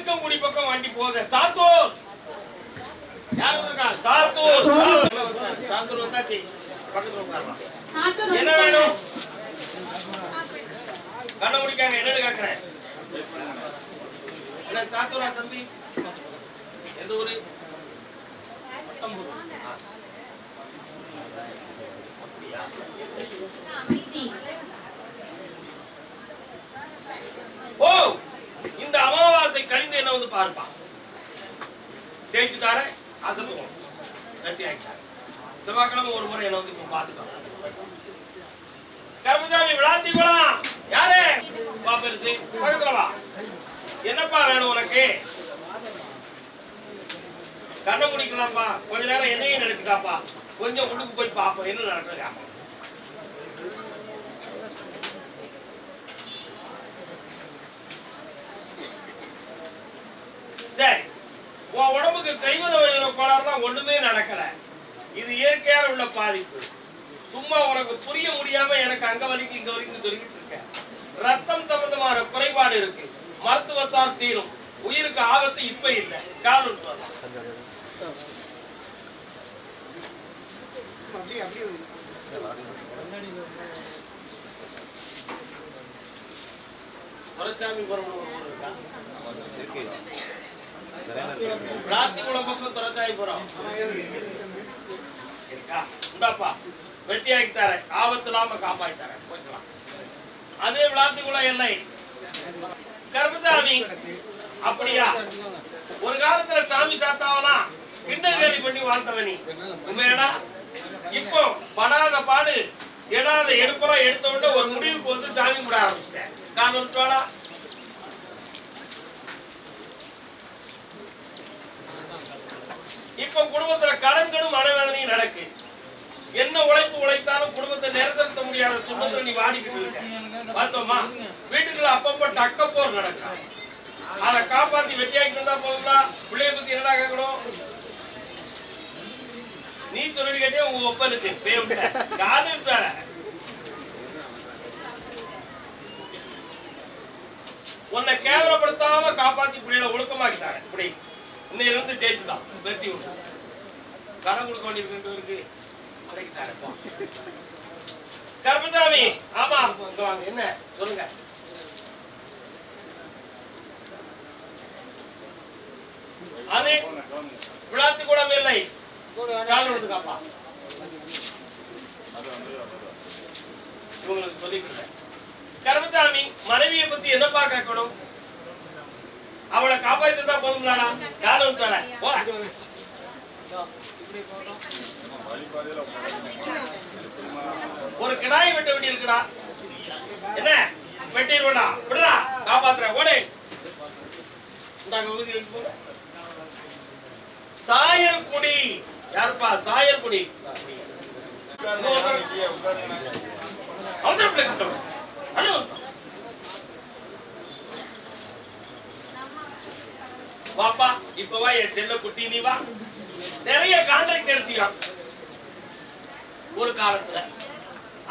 இருக்கங்குடி பக்கம் வண்டி போகுது. சாத்தூர் யாரு இருக்கா? சாத்தூர் சாத்தூர் வந்தாச்சு. பக்கத்துல உட்காரலாம். என்ன வேணும்? கண்ண முடிக்காங்க. என்னன்னு கேக்குறேன். என்ன சாத்தூரா தம்பி? எந்த ஊரு? ஓ, இந்த அமாவாசை கழிந்து என்ன வந்து பார்ப்பா. ஜெயிச்சுட்டார அசத்துவோம். கட்டி ஆகிட்டாரு. செவ்வாய்க்கிழமை ஒரு முறை என்ன வந்து இப்ப பார்த்துட்டோம். கருமசாமி விளாத்தி குளம் யாரு? வா பெருசு பக்கத்துல வா. என்னப்பா வேணும் உனக்கு? கண்ண முடிக்கலாம்ப்பா. கொஞ்ச நேரம் என்னையும் நினைச்சுக்காப்பா. கொஞ்சம் உள்ளுக்கு போய் பாப்போம் என்ன நடக்குது. சரி, உன் உடம்புக்கு செய்வத கோளாறுலாம் ஒண்ணுமே நடக்கல. இது இயற்கையால உள்ள பாதிப்பு. சும்மா உனக்கு புரிய முடியாம எனக்கு அங்க வலிக்கு இங்க வலிக்கு சொல்லிக்கிட்டு இருக்க. ரத்தம் சம்பந்தமான குறைபாடு இருக்கு. மருத்துவத்தால் தீரும். உயிருக்கு ஆபத்து இப்ப இல்ல. காரணம் துரைசாமிபுரம் இருக்கா? விளாத்திக்குளம் பக்கம் துரைசாமிபுரம் இருக்கா? இந்தாப்பா வெட்டியாக்கி தரேன். ஆபத்து இல்லாம காப்பாத்தி தரேன். போய்க்கலாம். அதே விளாத்திக்குளம் எல்லை. கருமசாமி அப்படியா? ஒரு காலத்துல சாமி சாத்தாவெல்லாம் கிண்டல் கேலி பண்ணி வாழ்த்தவனி உண்மையடா. இப்போ படாத பாடு எடாத எடுப்பெல்லாம் எடுத்த உடனே ஒரு முடிவுக்கு வந்து சாமி கும்பிட ஆரம்பிச்சிட்டேன். காரணம் இப்ப குடும்பத்துல கடன்களும் மனவேதனையும் நடக்கு. என்ன உழைப்பு உழைத்தாலும் குடும்பத்தை நிரந்தரித்த முடியாத துன்பத்துல நீ வாடிக்கிட்டு இருக்க. பார்த்தோமா? வீட்டுக்குள்ள அப்பப்ப டக்கப்போர் நடக்கும். அதை காப்பாத்தி வெட்டியாக்கி தந்தா போதுங்களா? பிள்ளைய பத்தி என்னடா கேட்கணும்? நீ தொழில் கேட்டே உங்க ஒப்பனுக்கு காது விட்டார. உன்னை கேவலப்படுத்தாம காப்பாத்தி பிள்ளைகளை ஒழுக்கமாக்கிட்டாரு. இப்படி இன்னையில இருந்து ஜெயிச்சுதான் வெற்றி விட்டு கடன் கொடுக்க வேண்டியிருக்கு. கருமசாமி ஆமா வாங்க. என்ன சொல்லுங்க. அது விளாத்திக்குளம் இல்லை. காப்பா இவங்களுக்கு சொல்லிக்கிறேன். கருமசாமி மனைவியை பத்தி என்னப்பா கேட்கணும்? அவளை காப்பாத்தி தான் போதுங்களாடா? காலம் விட்டார போல. ஒரு கிடாய் வெட்ட வேண்டி இருக்குடா. என்ன வெட்டிடுவா? விடுறா, காப்பாத்துற ஓடே. சாயல் குடி யாருப்பா? சாயல் குடி வாப்பா. இப்பவா என் செல்ல குட்டி நீ வா. நிறைய கான்ட்ராக்ட் எடுத்தியா ஒரு காலத்துல.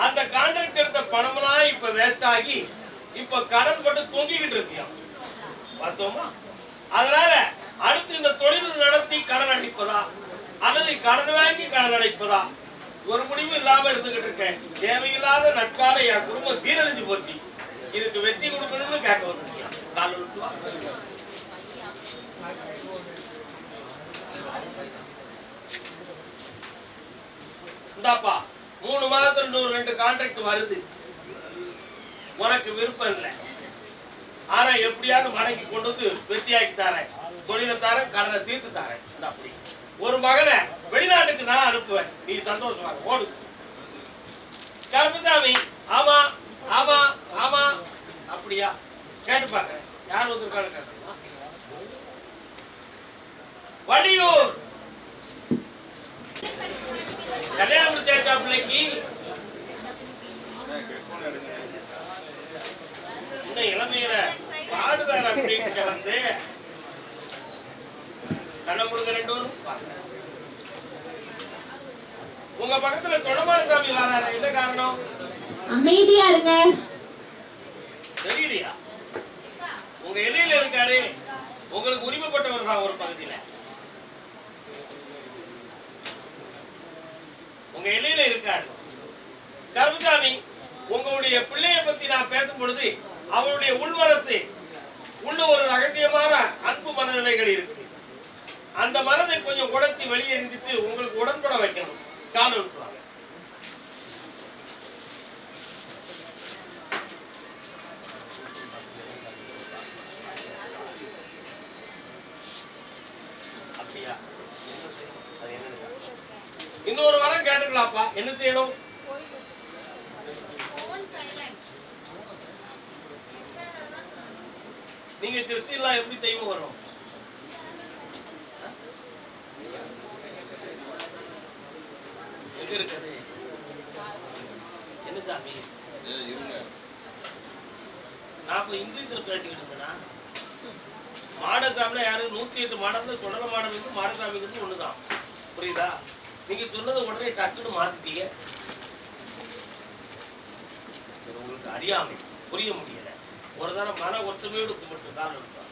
அந்த கான்ட்ராக்ட் எடுத்த பணம்லாம் இப்ப வேஸ்ட் ஆகி இப்ப கடன் போட்டு தொங்கிக்கிட்டு இருக்கியா. பார்த்தோமா? அதனால அடுத்து இந்த தொழில் நடத்தி கடன் அடைப்பதா அல்லது கடன் வாங்கி கடன் அடைப்பதா ஒரு முடிவு இல்லாம இருந்துகிட்டு இருக்கேன். தேவையில்லாத நட்பால என் குடும்பம் சீரழிஞ்சு போச்சு. இதுக்கு வெற்றி கொடுக்கணும்னு கேட்க வந்துருக்கியா. கால விட்டுவா. இந்தாப்பா 3 மாதத்துல 2 கான்ட்ராக்ட் வருது. உனக்கு விருப்பம் இல்லை. ஆனா எப்படியாவது மடக்கி கொண்டு வந்து வெற்றியாக்கி தரேன். தொழிலை தரேன், கடனை தீர்த்து தரேன். அப்படி ஒரு மகனை வெளிநாட்டுக்கு நான் அனுப்புவேன். நீ சந்தோஷமாக ஓடு. கருமசாமி ஆமா ஆமா ஆமா அப்படியா? கேட்டு பாக்குறேன். யார் வந்திருக்காரு கேட்கணுமா? வள்ளியூர் கல்யாணம் முடிச்சா பிள்ளைக்கு இளமையில பாடுதார அப்படின்னு கலந்து கண்ண முழுக்க 2 வரும். உங்க பக்கத்துல தொடமான சாமி வராரு. என்ன காரணம்? அமைதியா இருங்க. தெரியலையா? உங்க எல்லையில இருக்காரு. உங்களுக்கு உரிமைப்பட்டவர் தான் ஒரு பகுதியில. உங்க எல்லையில இருக்காரு. கருப்புசாமி, உங்களுடைய பிள்ளைய பத்தி நான் பேசும் பொழுது அவருடைய உள்மனத்து உள்ள ஒரு ரகசியமான அன்பு மனநிலைகள் இருக்கு. அந்த மனதை கொஞ்சம் உடைச்சி வெளியேறிட்டு உங்களுக்கு உடன்பட வைக்கணும். கால விட்டுருவாங்க. அப்படியா? இன்னொரு வாரம் கேட்டுக்கலாம்ப்பா. என்ன செய்யணும்? நீங்க கிறிஸ்டியன்லாம் எப்படி தெய்வம் வரும்? எங்க இருக்குது? என்ன சாமி? நான் இப்ப இங்கிலீஷ்ல பேசிக்கிட்டு இருந்தேன்னா மாடசாமில யாரும் 108 மாடத்துல சுடல மாடலுக்கு மாடசாமிக்கு ஒண்ணுதான். புரியுதா? நீங்க சொன்னதை உடனே டக்குன்னு மாத்திட்டீங்க. உங்களுக்கு அறியாமை புரிய முடியல. ஒரு தரம் மன ஒற்றுமையோடு கும்பிட்டு தான் இருப்பாங்க.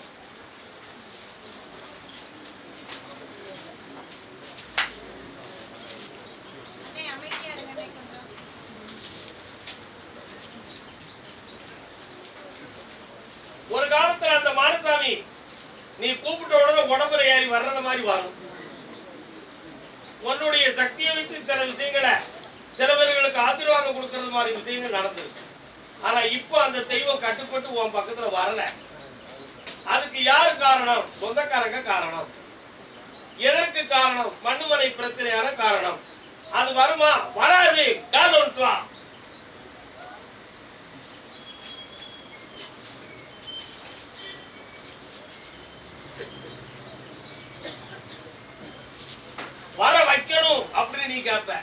ஒரு காலத்துல அந்த மாடசாமி நீ கூப்பிட்ட உடனே உடம்புல ஏறி வர்றத மாதிரி வரும். உன்னுடைய சக்தியை வைத்து சில விஷயங்களை சில பேர்களுக்கு ஆசீர்வாதம் கொடுக்கறது மாதிரி விஷயங்கள் நடந்திருக்கு. ஆனா இப்ப அந்த தெய்வம் கட்டுப்பட்டு உன் பக்கத்துல வரல. அதுக்கு யாரு காரணம்? சொந்தக்காரங்க காரணம். எதற்கு காரணம்? மண்ணுமனை பிரச்சனையான காரணம். அது வருமா? வராது. கால் ஒன்று வா. வர வைக்கணும் அப்படின்னு நீ கேட்ப.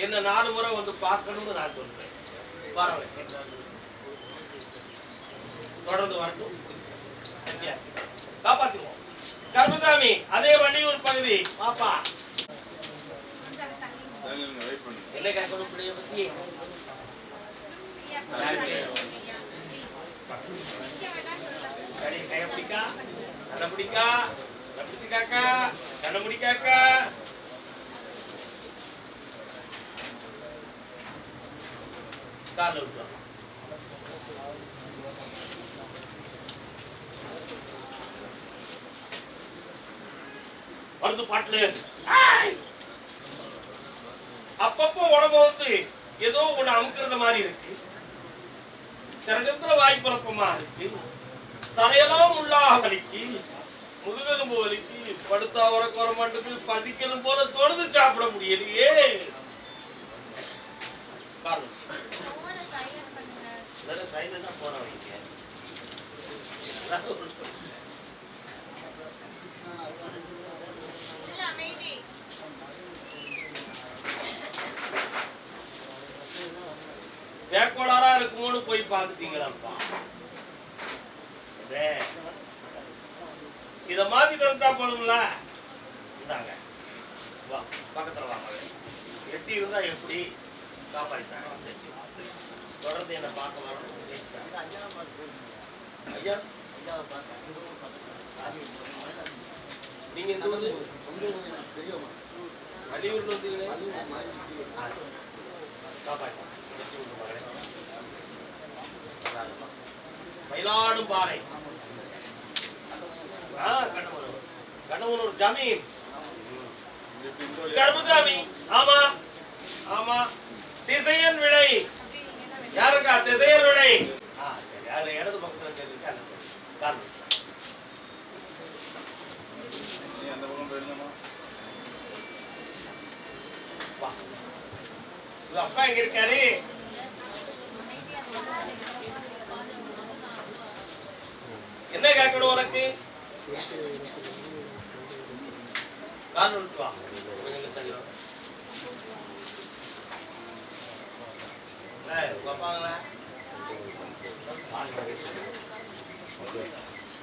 என்ன 4 முறை வந்து பார்க்கணும்னு நான் சொல்றேன். வர வைக்க தொடர்ந்து வரட்டும். காப்பாற்றுவோம். கருப்புசாமி, அதே வண்டியூர் பகுதி பாப்பா. என்ன கேட்கணும் பிள்ளைய பத்தி? கைய பிடிக்கா, கண்ண பிடிக்கா, காக்கா, கண்ண முடிக்காக்கா. கால விட்டுறோம். வருது பாட்டுல அப்பப்போ உடம்பு வந்து ஏதோ ஒண்ணு அமுக்குறத மாதிரி இருக்கு. சில நேரத்துல வாய்ப்புறப்பமா இருக்கு. தரையெல்லாம் உள்ளாக வலிக்கு, முதுகெலும்பு வலிக்கு, படுத்தா உறக்க வர மாட்டுக்கு, பசிக்கணும் போல தொழுது சாப்பிட முடியலையே. போன வைக்க வேக்கோடாரா இருக்குமோன்னு போய் பார்த்துட்டீங்களாப்பா. இத மாத்தி தந்தா போதும்ல. இந்தாங்க, வா பக்கத்துல வாங்க. எட்டி இருந்தா எப்படி காப்பாத்தாங்க. தொடர்ந்து என்ன பார்க்க வரணும். ஐயா, நீங்க எந்த ஊரு? அள்ளியூர்ல வந்தீங்களே. காப்பாற்ற மயிலாடும் பாறை, கண்ணவனூர் ஜமீன். கருப்புசாமி, ஆமா ஆமா. திசையன் விளை யாருக்கா? திசையன் விளை. சரி, அதுல இடது பக்கத்துல கால் அப்பா எங்க இருக்காரு? என்ன கேட்கணும் உனக்கு? கால் விட்டுவா.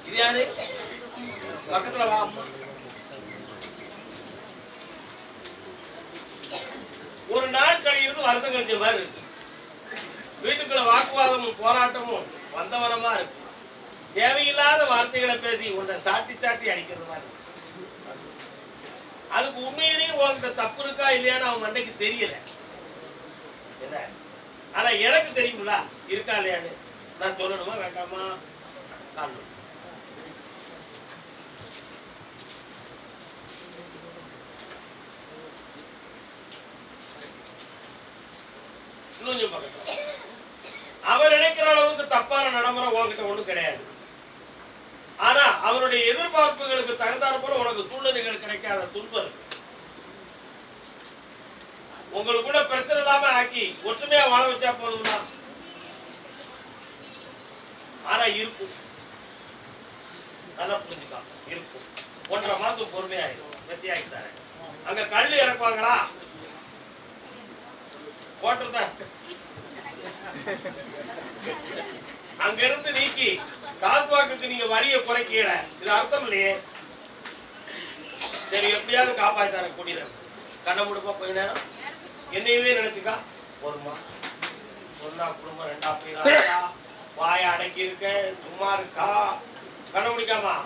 இது யாரு? பக்கத்துல வா. ஒரு நாள் கழியிறது வருஷம் கழிச்ச மாதிரி இருக்கு. வீட்டுக்குள்ள வாக்குவாதமும் போராட்டமும் வந்தவனமா இருக்கு. தேவையில்லாத வார்த்தைகளை பேசி உன்னை சாட்டி சாட்டி அடிக்கிறது மாதிரி. அதுக்கு உண்மையிலேயே உங்ககிட்ட தப்பு இருக்கா இல்லையான்னு அவன் மண்டைக்கு தெரியல. என்ன ஆனா எனக்கு தெரியுங்களா இருக்கா இல்லையான்னு நான் சொல்லணுமா வேண்டாமா? காரணம் இன்னும் பக்கத்துல அவர் நினைக்கிற அளவுக்கு தப்பான நடைமுறை உங்ககிட்ட ஒண்ணும் கிடையாது. ஆனா அவருடைய எதிர்பார்ப்புகளுக்கு தகுந்தாற் போல உனக்கு சூழ்நிலைகள் கிடைக்காத துன்பம் இருக்கு. உங்களுக்குள்ள பிரச்சனை இல்லாம ஆக்கி ஒற்றுமையா வாழ வச்சா போதும்னா. ஆனா இருக்கும், நல்லா புரிஞ்சுக்கலாம், இருக்கும். 1.5 மாதம் பொறுமையாயிரும், வெத்தியாகித்தாரு. அங்க கல்லு இறக்குவாங்களா? போட்டுதான் அங்க இருந்து நீக்கி தாத்வாக்கு நீங்க வரிய குறைக்கல, இது அர்த்தம் இல்லையே. சரி எப்படியாவது காப்பாத்தார கூடிய கண்ணை முடுப்பா கொஞ்ச நேரம் என்னையவே நினைச்சுக்கா. ஒருமா ஒன்னா குடும்பம் 2 பேரா வாய அடக்கி இருக்க சும்மா இருக்கா? கண்ண முடிக்காமா?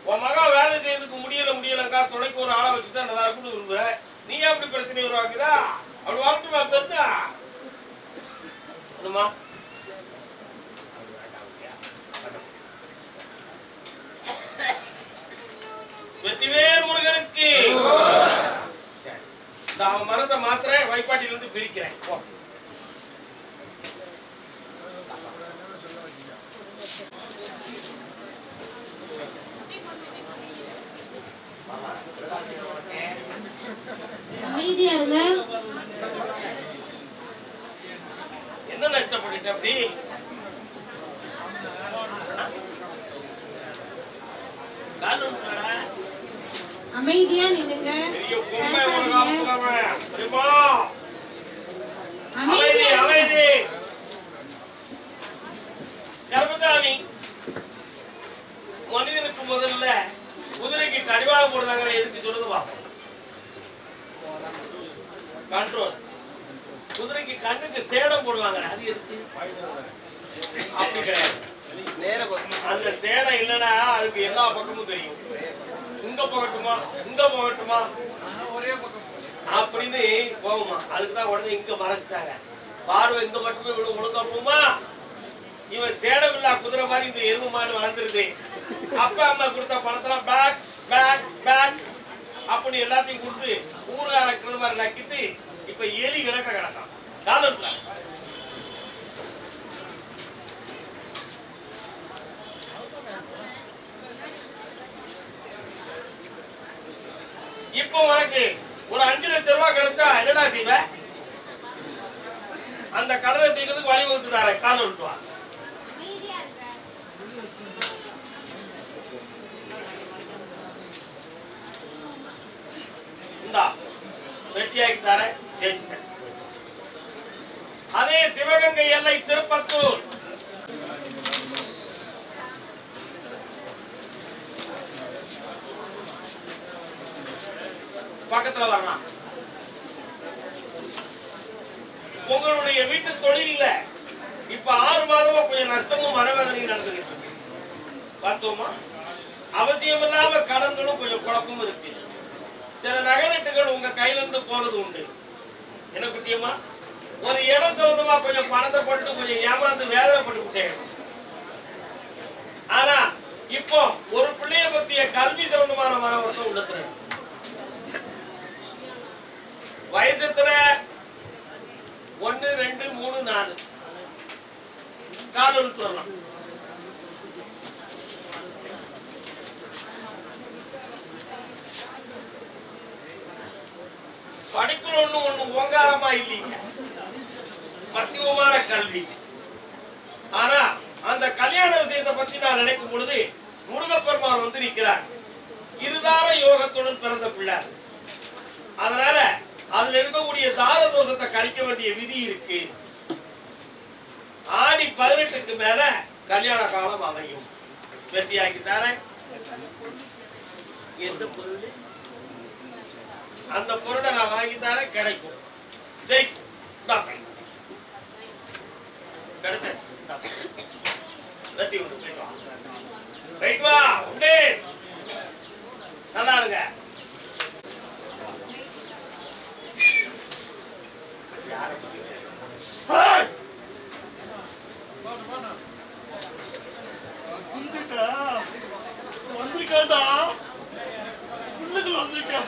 உன் மகா வேலை செய்யறதுக்கு முடியலங்கா, துணைக்கு ஒரு ஆளை வச்சுட்டா நல்லா இருக்குன்னு விரும்புற. நீ அப்படி பிரச்சனை உருவாக்குதா? அப்படி வரட்டுமா பெருந்தா? வெற்றிவேல் முருகனுக்கு அவன் மனத்தை மாத்திர வைப்பாட்டிலிருந்து பிரிக்கிறேன். என்ன நஷ்டப்பட்டு அப்படி அமைதியா நின்னுங்க. கர்மதாமி மனிதனுக்கு முதல்ல குதிரைக்கு கடிவாளம் போடுறாங்க. எதுக்கு சொல்லுது பாப்போம். கண்ட்ரோல். குதிரைக்கு கண்ணுக்கு சேடம் போடுவாங்க, அது எதுக்கு? அப்படி கிடையாது. அந்த சேடம் இல்லைன்னா அதுக்கு எல்லா பக்கமும் தெரியும். இங்க போகட்டுமா இங்க போகட்டுமா அப்படின்னு போகுமா. அதுக்குதான் உடனே இங்க மறைச்சிட்டாங்க. பார்வை இங்க மட்டுமே ஒழுங்கா போகுமா. இவன் சேடம் இல்ல குதிரை மாதிரி இந்த எருமை மாடு வாழ்ந்துருது. அப்பா அம்மா கொடுத்த பணத்தெல்லாம் பேக் பேக் பேக் அப்படின்னு எல்லாத்தையும் கொடுத்து ஊருகார இருக்கிறது மாதிரி நக்கிட்டு இப்ப எலி கிடக்க கிடக்கான். காலத்துல இப்போ உனக்கு ஒரு 5 லட்சம் ரூபாய் கிடைச்சா என்னடா செய்வ? அந்த கடனை தீர்க்கிறதுக்கு வழிவகுத்து தார. கால விட்டுவா. இந்தா வெட்டியாக்கி தார, ஜெயிச்சுக்க. அதே சிவகங்கை எல்லை திருப்பத்தூர் பக்கத்துல வரலாம். உங்களுடைய வீட்டு தொழில இப்ப 6 மாதமா கொஞ்சம் நஷ்டமும் மனவேதனையும் நடந்துகிட்டு இருக்கு. பார்த்தோமா? அவசியம் இல்லாம கடன்களும் கொஞ்சம் குழப்பமும் இருக்கு. சில நகைநட்டுகள் உங்க கையில இருந்து போறது உண்டு. என்ன பத்தியமா? ஒரு இடம் சம்பந்தமா கொஞ்சம் பணத்தை போட்டு கொஞ்சம் ஏமாந்து வேதனைப்பட்டு விட்டேன். ஆனா இப்போ ஒரு பிள்ளைய பத்திய கல்வி சம்பந்தமான மன வருஷம் உள்ளத்துல வயதுல 1 2 3 4 கால் விட்டு வரலாம். படிப்புல ஒண்ணு ஓங்காரமா இல்லைங்க, மத்தியமான கல்வி. ஆனா அந்த கல்யாண விஷயத்தை பற்றி நான் நினைக்கும் பொழுது முருகப்பெருமான் வந்து நிற்கிறார். இருதார யோகத்துடன் பிறந்த பிள்ளை. அதனால அதுல இருக்கக்கூடிய தார தோஷத்தை கழிக்க வேண்டிய விதி இருக்கு. ஆடி 18க்கு மேல கல்யாண காலம் அமையும். வெற்றியாக்கி தர. எந்த பொருள்? அந்த பொருளை நான் வாங்கி தர, கிடைக்கும். கிடைச்ச வெற்றி உண்டு. போயிட்டு வா, போயிட்டு வா. உண்டு, நல்லா இருங்க. யாரை பத்தி வந்திருக்காண்டா, பிள்ளைகள் வந்திருக்கா,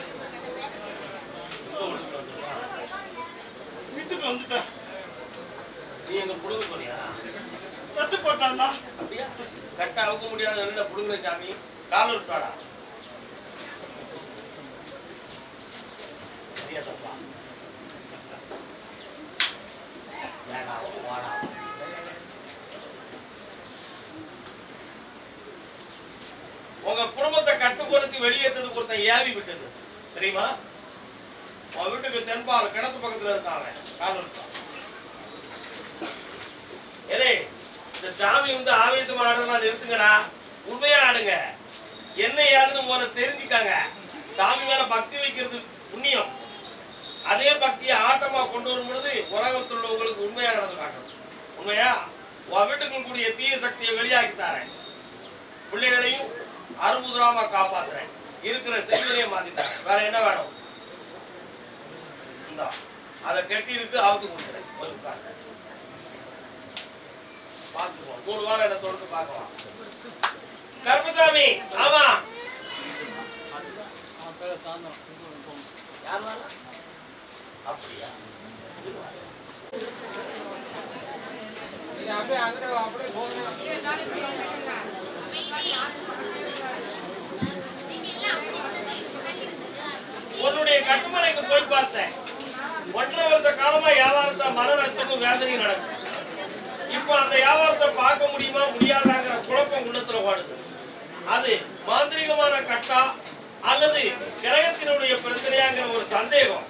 வீட்டுக்கு வந்துட்டா. நீ எங்க புடுங்க போறியா? கட்டு போட்டாண்டா. அப்படியா? கட்ட அவுக்க முடியாத என்ன புடுங்குற சாமி? கால் விட்டாடா. சரியா தப்பா? ஏடா வாடா. உங்க குடும்பத்தை கட்டுப்படுத்தி வெளியேற்றதுக்கு ஒருத்தன் ஏவி விட்டது தெரியுமா? உன் வீட்டுக்கு தென்பால் கிணத்து பக்கத்துல இருக்காங்க. கால் விட்டான். ஏலே, இந்த சாமி வந்து ஆவேசமா ஆடுறதுலாம் நிறுத்துங்கடா. உண்மையா ஆடுங்க. என்ன ஏதுன்னு முதல்ல தெரிஞ்சுக்காங்க. சாமி மேல பக்தி வைக்கிறது புண்ணியம். அதே பக்தியை ஆட்டமா கொண்டு வரும் பொழுது உலகத்தில் உள்ளவங்களுக்கு உண்மையா நடந்து காட்டணும். உண்மையா உன் வீட்டுக்குள் கூடிய தீய சக்தியை வெளியாக்கி தரேன். பிள்ளைகளையும் அறுபதுராமா காப்பாத்துறேன். இருக்கிற செல்வனையும் மாத்தி தரேன். வேற என்ன வேணும்? இந்தா அதை கட்டி இருக்கு, அவுத்து கொடுக்குறேன். ஒரு உட்கார்ந்து பார்த்துக்குவோம். 3 வாரம் என்ன தொடர்ந்து பார்க்கலாம். கருப்பசாமி, ஆமா யார் வரா? அப்படியா? உன்னுடைய கட்டுமனைக்கு போய் பார்த்தேன். 1.5 வருஷ காலமா வியாபாரத்தை மன நஷ்டமும் வேதனையும் நடக்கும். இப்போ அந்த வியாபாரத்தை பார்க்க முடியுமா முடியாதாங்கிற குழப்பம் உள்ளத்துல ஓடுது. அது மாந்திரிகமான கட்டா அல்லது கிரகத்தினுடைய பிரச்சனையாங்கிற ஒரு சந்தேகம்.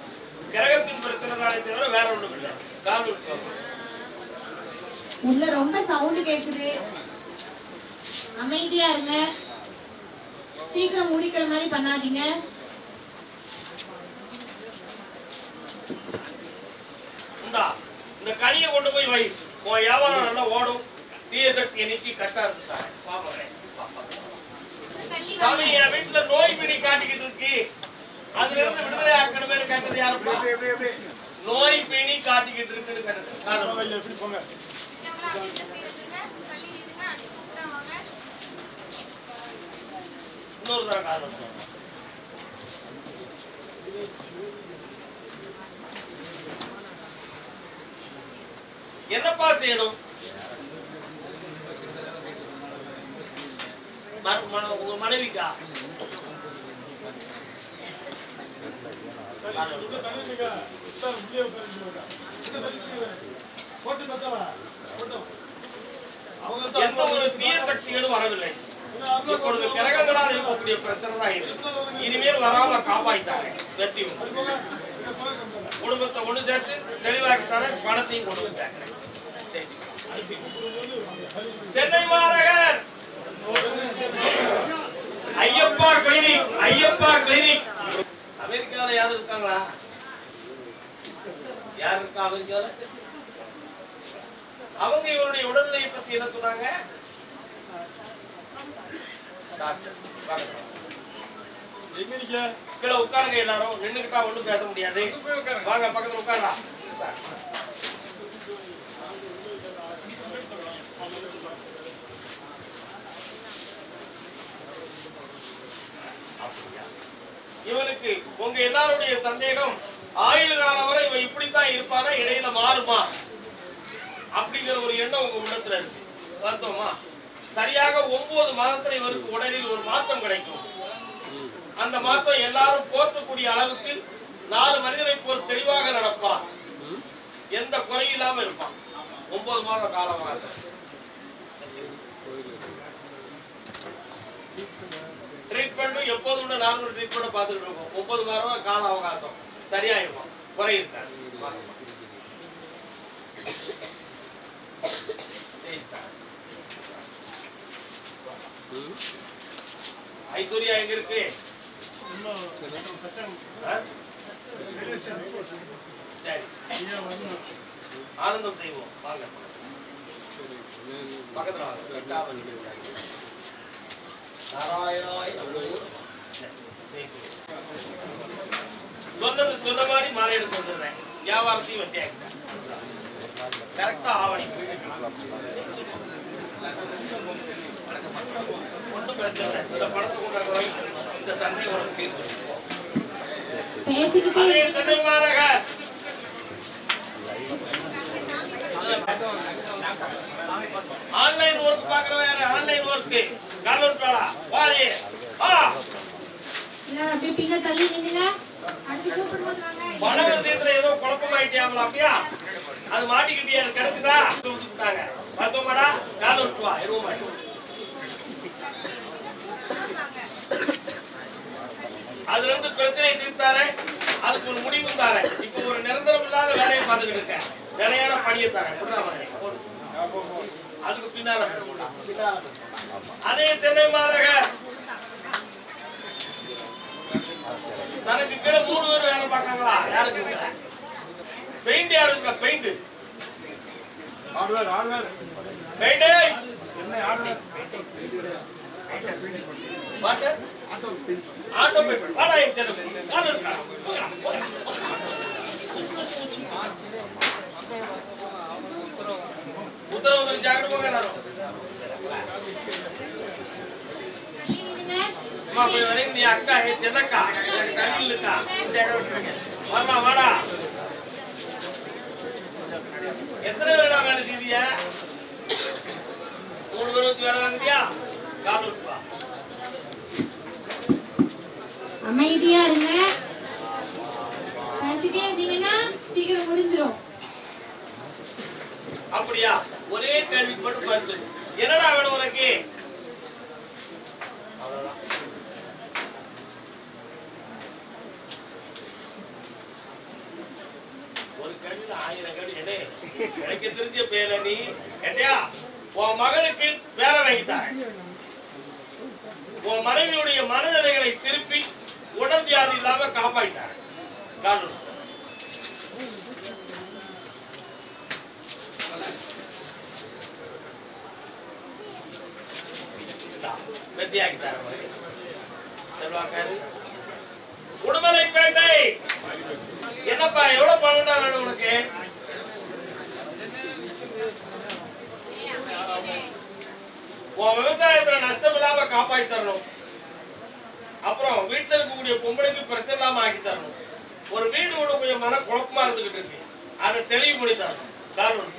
கிரகத்தின் பிரச்சனை தானே தவிர வேற ஒண்ணும் இல்லை. கால் உள்ள ரொம்ப சவுண்ட் கேக்குது, அமைதியா இருங்க. சீக்கிரம் முடிக்கிற மாதிரி பண்ணாதீங்க. இந்த கனியை கொண்டு போய் வை. உன் வியாபாரம் நல்லா ஓடும். தீய சக்தியை நீக்கி கட்டா இருந்துட்டாங்க. சாமி, என் வீட்டுல நோய் பிணி காட்டிக்கிட்டு இருக்கு, அதுல இருந்து விடுதலை ஆக்கணுமே கேட்டது யாருப்பா? நோய் பிணி காட்டிக்கிட்டு இருக்குன்னு கேட்டது. எப்படி போங்க? இன்னொரு தர காரணம் என்னப்பா செய்யணும்? உங்க மனைவிக்கா எந்த ஒரு தீய சக்திகளும் வரவில்லை. இப்பொழுது கிரகங்களால் இருக்கக்கூடிய பிரச்சனை தான் இது. இனிமேல் வராம காப்பாய்த்தாங்க. வெற்றி உண்டு. குடும்பத்தை ஒண்ணு சேர்த்து தெளிவாக்கி தர, பணத்தையும் கொண்டு வந்து சேர்க்கிறேன். சென்னை மாநகர் ஐயப்பா கிளினிக், ஐயப்பா கிளினிக். அமெரிக்கால யாரும் இருக்காங்களா? யார் இருக்கா அமெரிக்கால? அவங்க இவருடைய உடல்நிலையை பத்தி என்ன சொன்னாங்க? கீழே உட்காருங்க. எல்லாரும் நின்னுக்கிட்டா ஒண்ணும் பேச முடியாது. வாங்க பக்கத்துல உட்காரா. இவனுக்கு உங்க எல்லாருடைய சந்தேகம், ஆயுள் காலம் வரை இவன் இப்படித்தான் இருப்பானா, இடையில மாறுமா அப்படிங்கிற ஒரு எண்ணம் உங்க உள்ளத்துல இருக்கு. வாஸ்தவமா? சரியாக 9 மாதத்துல இவருக்கு உடலில் ஒரு மாற்றம் கிடைக்கும். அந்த மாற்றம் எல்லாரும் போற்றக்கூடிய அளவுக்கு 4 மனிதரை போல் தெளிவாக நடப்பான். எந்த குறையும் இல்லாம இருப்பான். 9 மாத காலமாக ட்ரீட்மெண்ட் எப்போதும் கூட நார்மல் ட்ரீட்மெண்ட் பார்த்துட்டு இருக்கோம். 9 மாதம் கால அவகாசம் சரியாயிருக்கும். குறை இருக்காது. ஐஸ்வர்யா எங்க இருக்கு? சரி, ஆனந்தம் செய்வோம். வாங்க. பக்கத்துல வாங்க. வெட்டாமணி. நாராயணாய நமோ. சொன்ன மாதிரி மாலை எடுத்து வந்துடுறேன். வியாபாரத்தையும் வெட்டியாக்கிட்டேன். கரெக்டா ஆவணி ஒன்றும் பிரச்சனை இல்லை. இந்த படத்தை கொண்டாடுற இந்த சந்தை உனக்கு தீர்வு. அதே சென்னை மாநகர் ஆன்லைன் ஒர்க் பாக்குறவன் யாரு? ஆன்லைன் ஒர்க் காலோட்டாடா வாடி ஆ அப்படியே பின்ன தள்ளி நின்னுங்க. அடுத்து கூப்பிடும்போது வாங்க. பண விஷயத்துல ஏதோ குழப்பமாயிட்டியாங்களா? அப்படியா? அது மாட்டிக்கிட்டியா? அது கிடைச்சதா? கொடுத்துட்டாங்க. பார்த்தோமாடா காலோட்டு வா எதுவும் மாட்டோம். அதுல இருந்து பிரச்சனையை தீர்த்தாரேன். அதுக்கு ஒரு முடிவும் தாரேன். இப்போ ஒரு நிரந்தரம் இல்லாத வேலையை பார்த்துக்கிட்டு இருக்கேன். நிலையான பணியை தரேன். அதுக்கு பின்னால அதே சென்னை மாநகர் தனக்கு கீழே 3 பேர் வேலை பார்க்கறாங்களா? யாருக்கு பெயிண்ட்? யாருக்கு பெயிண்ட்? பெயிண்ட் என்ன? Auto paint. வாடா என் சென்னை உத்தரவு வந்து ஜாக்கிரதை போங்க. நீ அக்கா சின்னக்கா தண்ணி இருக்கா? வாடா வாடா. எத்தனை பேருடா வேலை செய்தியா? 3 பேர் வச்சு வேலை வாங்குறியா? கால் விட்டுவா. அமைதியா இருங்க. பேசிட்டே இருந்தீங்கன்னா சீக்கிரம் முடிஞ்சிடும். அப்படியா? ஒரே கேள்வி மட்டும் பார்த்து என்னடா வேணும் உனக்கு? ஒரு கேள்வி 1000 கேள்வி. என்ன எனக்கு தெரிஞ்ச பேல நீ கேட்டியா? உன் மகனுக்கு வேலை வாங்கித்தாரேன். உன் மனைவியுடைய மனநிலைகளை திருப்பி உடல் வியாதி இல்லாம காப்பாற்றித்தாரேன். காரணம் வெற்றியாக்கி தர செல்வாக்காரு. உடுமலைப்பேட்டை என்னப்பா எவ்வளவு பணம்டா வேணும் உனக்கு? உன் விவசாயத்துல நஷ்டம் இல்லாம காப்பாற்றி தரணும். அப்புறம் வீட்டுல இருக்கக்கூடிய பொம்பளைக்கு பிரச்சனை இல்லாம ஆக்கி தரணும். ஒரு வீடு ஒண்ணு கொஞ்சம் மன குழப்பமா இருந்துகிட்டு இருக்கு. அதை தெளிவு பண்ணி தரணும். காரணம்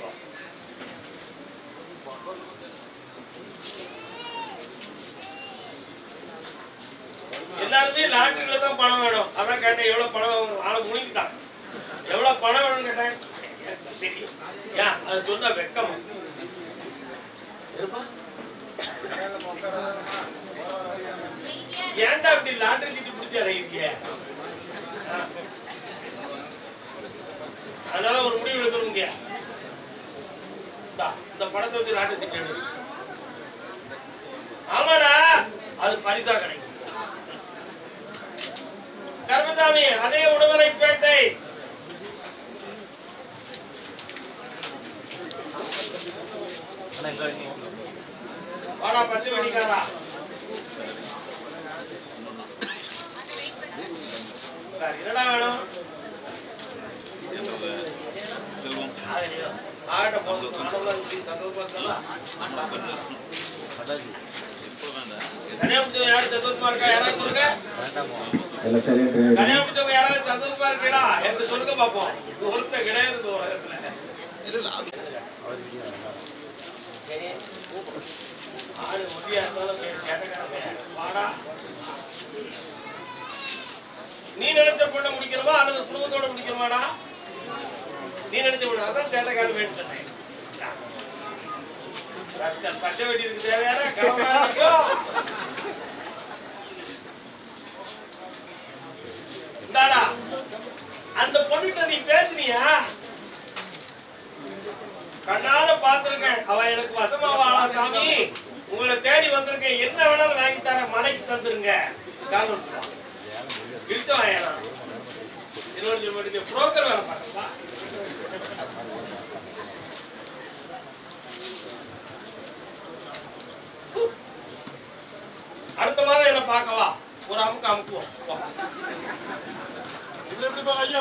எல்லாருமே லாட்டரியில தான் பணம் வேணும். அதான் கேட்டேன் எவ்வளவு பணம் ஆளை முடிக்கிட்டான். எவ்வளவு பணம் வேணும்னு கேட்டேன். தெரியும் ஏன் அது சொன்ன வெக்கம். ஏன்டா அப்படி லாட்டரி சீட்டு பிடிச்சி அடையிறிய? அதனால ஒரு முடிவு எடுக்கணுங்க. இந்த படத்தை வச்சு லாட்டரி சீட்டு எடு. ஆமாடா அது பரிசா கிடைக்கும். கர்மசாமி அதே உடுமலைப்பேட்டை வாடா பச்சை வெடிக்காரா. என்னடா வேணும்? ஆகட்ட போது கல்யாணம் யாரு சந்தோஷமா இருக்கா? யாராவது சொல்லுங்க. கல்யாணம் முடிச்சவங்க யாராவது சந்தோஷமா இருக்கீங்களா என்று சொல்லுங்க பாப்போம். ஒருத்த கிடையாது இந்த உலகத்துல. ஆடு முடியா இருந்தாலும் கேட்டக்காரன் வாடா. நீ நினைச்ச பொண்ணை முடிக்கணுமா அல்லது குடும்பத்தோட முடிக்கணுமாடா? நீ நினைச்ச பொண்ணு அதான் சேட்டக்காரன் வேணும் சொன்னேன். பச்சை வெட்டி இருக்கு தேவையான இந்தாடா. அந்த பொண்ணுகிட்ட நீ பேசுனியா? கண்ணால பாத்துருக்கேன். அவ எனக்கு வசமாவாளா சாமி? உங்களை தேடி வந்திருக்கேன். என்ன வேணாலும் வாங்கி தர மனைக்கு தந்துருங்க. புரோக்கர் வேலை பார்க்கப்பா. அமுக்குவோம். இப்படி ஐயா